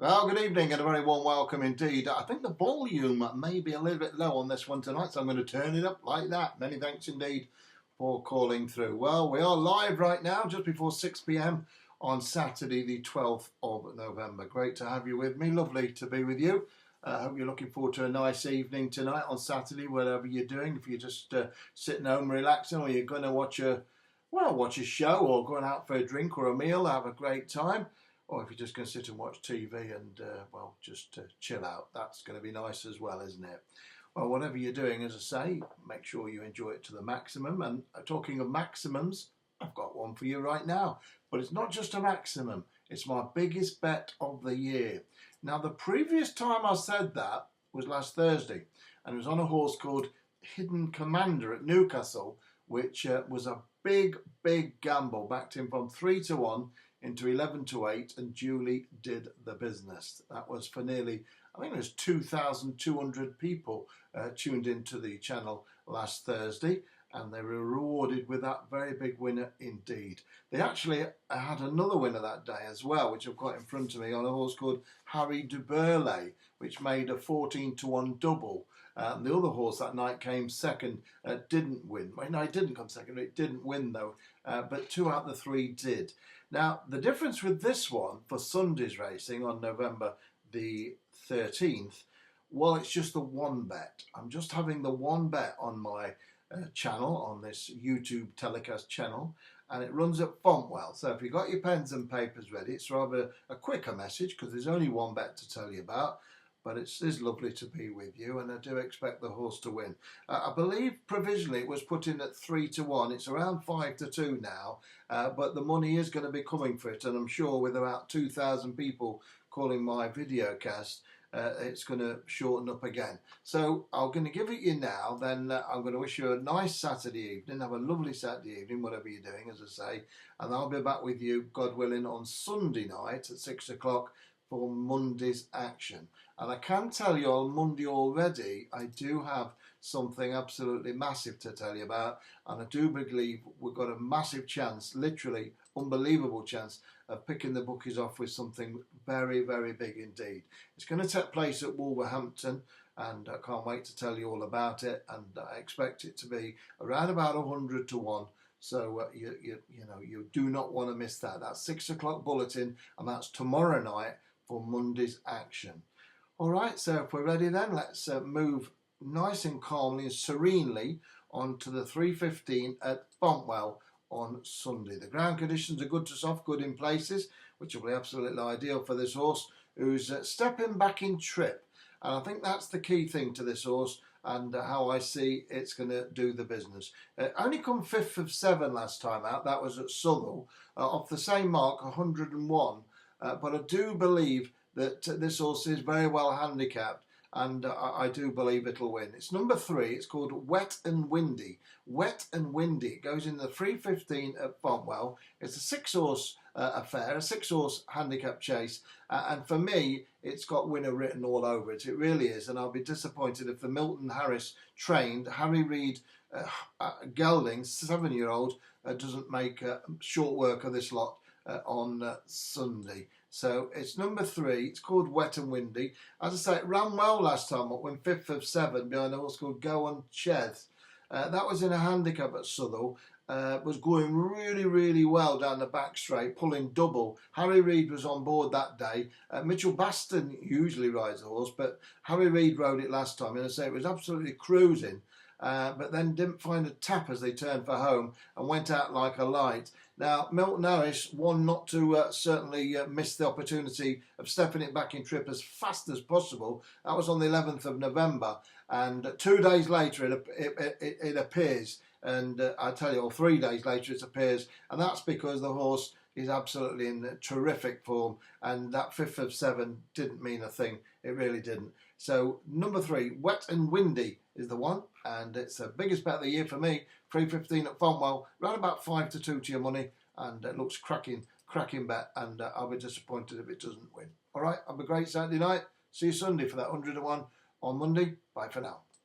Well, good evening and a very warm welcome indeed. I think the volume may be a little bit low on this one tonight, so I'm going to turn it up like that. Many thanks indeed for calling through. Well, we are live right now, just before 6 p.m. on Saturday, the 12th of November. Great to have you with me. Lovely to be with you. I hope you're looking forward to a nice evening tonight on Saturday, whatever you're doing. If you're just sitting home relaxing, or you're going to watch a show, or going out for a drink or a meal, have a great time. Or if you're just going to sit and watch TV and, just chill out, that's going to be nice as well, isn't it? Well, whatever you're doing, as I say, make sure you enjoy it to the maximum. And talking of maximums, I've got one for you right now. But it's not just a maximum, it's my biggest bet of the year. Now, the previous time I said that was last Thursday, and it was on a horse called Hidden Commander at Newcastle, which was a big gamble. Backed him from 3-1 into 11-8, and Julie did the business. That was for nearly, I think it was 2,200 people tuned into the channel last Thursday, and they were rewarded with that very big winner indeed. They actually had another winner that day as well, which I've got in front of me, on a horse called Harry de Burley, which made a 14-1 double. The other horse that night came second, didn't win. Well, no, it didn't come second, it didn't win though, but 2 out of the 3 did. Now, the difference with this one for Sunday's racing on November the 13th, well, it's just the one bet. I'm just having the one bet on my channel, on this YouTube telecast channel, and it runs at Fontwell. So if you've got your pens and papers ready, it's rather a quicker message because there's only one bet to tell you about. But it is lovely to be with you, and I do expect the horse to win. I believe provisionally it was put in at 3-1. It's around 5-2 now, but the money is going to be coming for it, and I'm sure with about 2,000 people calling my video cast, it's going to shorten up again. So I'm going to give it you now, then I'm going to wish you a nice Saturday evening. Have a lovely Saturday evening, whatever you're doing, as I say, and I'll be back with you, God willing, on Sunday night at 6 o'clock for Monday's action. And I can tell you on Monday already, I do have something absolutely massive to tell you about, and I do believe we've got a massive chance, literally unbelievable chance, of picking the bookies off with something very big indeed. It's going to take place at Wolverhampton, and I can't wait to tell you all about it, and I expect it to be around about 100-1. So you do not want to miss that. That's 6 o'clock bulletin, and that's tomorrow night for Monday's action. All right, so if we're ready then, let's move nice and calmly and serenely on to the 3:15 at Fontwell on Sunday. The ground conditions are good to soft, good in places, which will be absolutely ideal for this horse, who's stepping back in trip. And I think that's the key thing to this horse, and how I see it's going to do the business. Only come 5th of 7 last time out, that was at Southwell, off the same mark, 101. But I do believe that this horse is very well handicapped, and I do believe it'll win. It's number 3. It's called Wet and Windy. Wet and Windy. It goes in the 3:15 at Fontwell. It's a 6-horse affair, a 6-horse handicap chase, and for me, it's got winner written all over it. It really is, and I'll be disappointed if the Milton Harris trained Harry Reid gelding, 7-year-old, doesn't make short work of this lot on Sunday. So it's number 3. It's called Wet and Windy. As I say, it ran well last time up, when 5th of 7 behind a horse called Go on Cheth. That was in a handicap at Southwell. Was going really well down the back straight, pulling double. Harry Reid was on board that day. Mitchell Baston usually rides the horse, but Harry Reid rode it last time, and I say it was absolutely cruising. But then didn't find a tap as they turned for home and went out like a light. Now, Milton Harris won not to certainly miss the opportunity of stepping it back in trip as fast as possible. That was on the 11th of November, and 2 days later it appears, and I tell you, or 3 days later it appears, and that's because the horse is absolutely in terrific form, and that 5th of 7 didn't mean a thing. It really didn't. So number 3, Wet and Windy, is the one, and it's the biggest bet of the year for me. 3:15 at Fontwell, around about 5-2 to your money, and it looks cracking bet, and I'll be disappointed if it doesn't win. All right, have a great Saturday night. See you Sunday for that 100-1 on Monday. Bye for now.